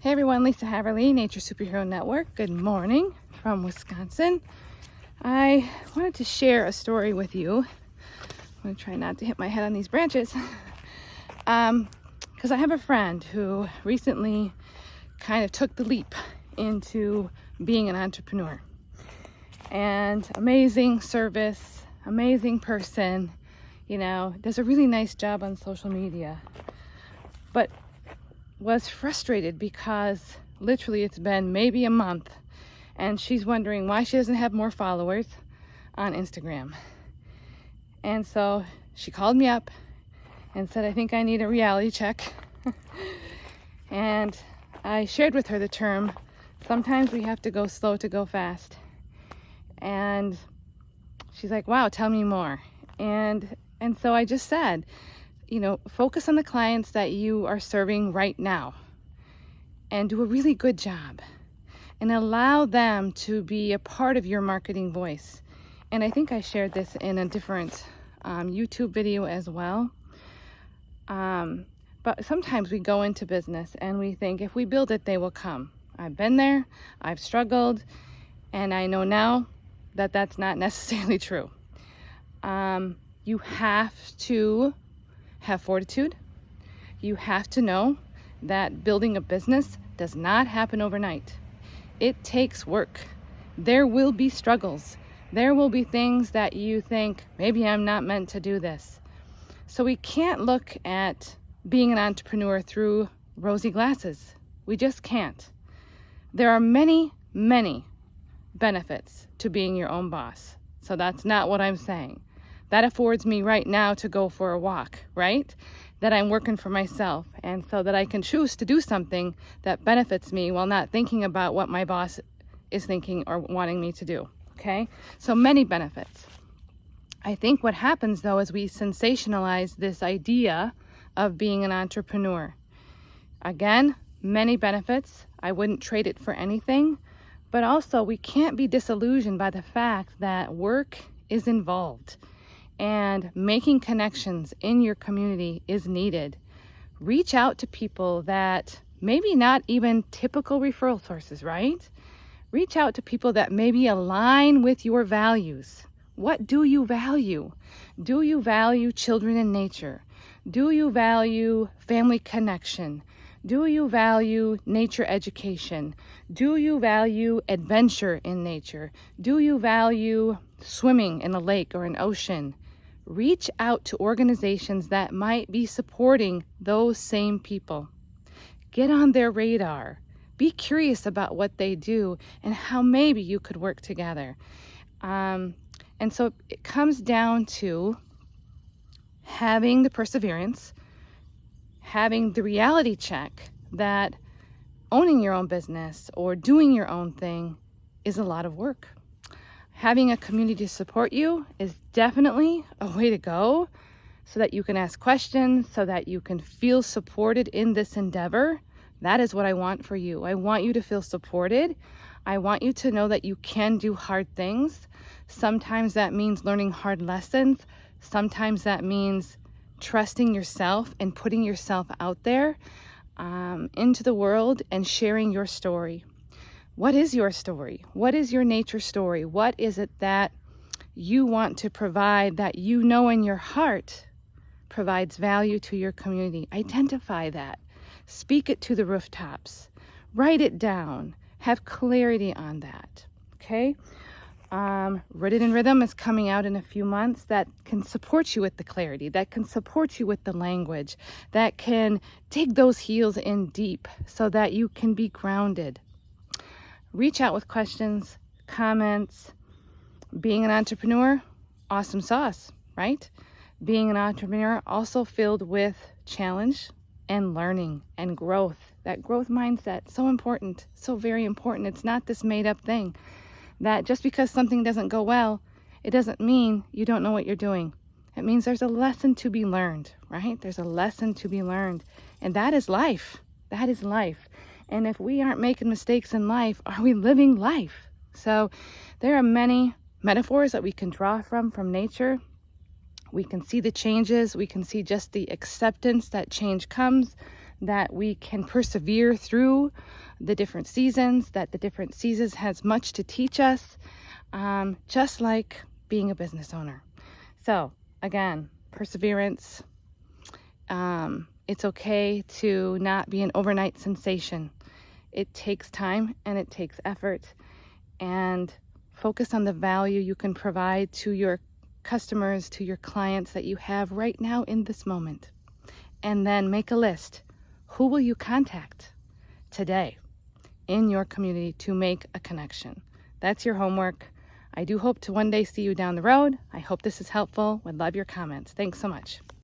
Hey everyone, Lisa Haverly, Nature Superhero Network. Good morning from Wisconsin. I wanted to share a story with you. I'm going to try not to hit my head on these branches. Because I have a friend who recently kind of took the leap into being an entrepreneur. And amazing service, amazing person, does a really nice job on social media. But was frustrated because literally it's been maybe a month and she's wondering why she doesn't have more followers on Instagram. And so she called me up and said, I think I need a reality check. And I shared with her the term, sometimes we have to go slow to go fast. And she's like, wow, tell me more. And so I just said, focus on the clients that you are serving right now and do a really good job and allow them to be a part of your marketing voice. And I think I shared this in a different YouTube video as well. But sometimes we go into business and we think if we build it, they will come. I've been there, I've struggled, and I know now that that's not necessarily true. You have to have fortitude. You have to know that building a business does not happen overnight. It takes work. There will be struggles. There will be things that you think, maybe I'm not meant to do this. So we can't look at being an entrepreneur through rosy glasses. We just can't. There are many, many benefits to being your own boss. So that's not what I'm saying. That affords me right now to go for a walk, right? That I'm working for myself, and so that I can choose to do something that benefits me while not thinking about what my boss is thinking or wanting me to do, okay? So many benefits. I think what happens though is we sensationalize this idea of being an entrepreneur. Again, many benefits. I wouldn't trade it for anything, but also we can't be disillusioned by the fact that work is involved. And making connections in your community is needed. Reach out to people that maybe not even typical referral sources, right? Reach out to people that maybe align with your values. What do you value? Do you value children and nature? Do you value family connection? Do you value nature education? Do you value adventure in nature? Do you value swimming in a lake or an ocean? Reach out to organizations that might be supporting those same people. Get on their radar. Be curious about what they do and how maybe you could work together. And so it comes down to having the perseverance, having the reality check that owning your own business or doing your own thing is a lot of work. Having a community to support you is definitely a way to go so that you can ask questions, so that you can feel supported in this endeavor. That is what I want for you. I want you to feel supported. I want you to know that you can do hard things. Sometimes that means learning hard lessons. Sometimes that means trusting yourself and putting yourself out there into the world and sharing your story. What is your story? What is your nature story? What is it that you want to provide that you know in your heart provides value to your community? Identify that. Speak it to the rooftops. Write it down. Have clarity on that. Okay? Written in Rhythm is coming out in a few months that can support you with the clarity, that can support you with the language, that can dig those heels in deep so that you can be grounded. Reach out with questions, comments. Being an entrepreneur, awesome sauce, right? Being an entrepreneur also filled with challenge and learning and growth. That growth mindset, so important, so very important. It's not this made up thing that just because something doesn't go well, it doesn't mean you don't know what you're doing. It means there's a lesson to be learned, right? There's a lesson to be learned. And that is life. That is life. And if we aren't making mistakes in life, are we living life? So there are many metaphors that we can draw from nature. We can see the changes. We can see just the acceptance that change comes, that we can persevere through the different seasons, that the different seasons has much to teach us, just like being a business owner. So again, perseverance. It's okay to not be an overnight sensation. It takes time and it takes effort, and focus on the value you can provide to your customers, to your clients that you have right now in this moment. And then make a list. Who will you contact today in your community to make a connection? That's your homework. I do hope to one day see you down the road. I hope this is helpful. Would love your comments. Thanks so much.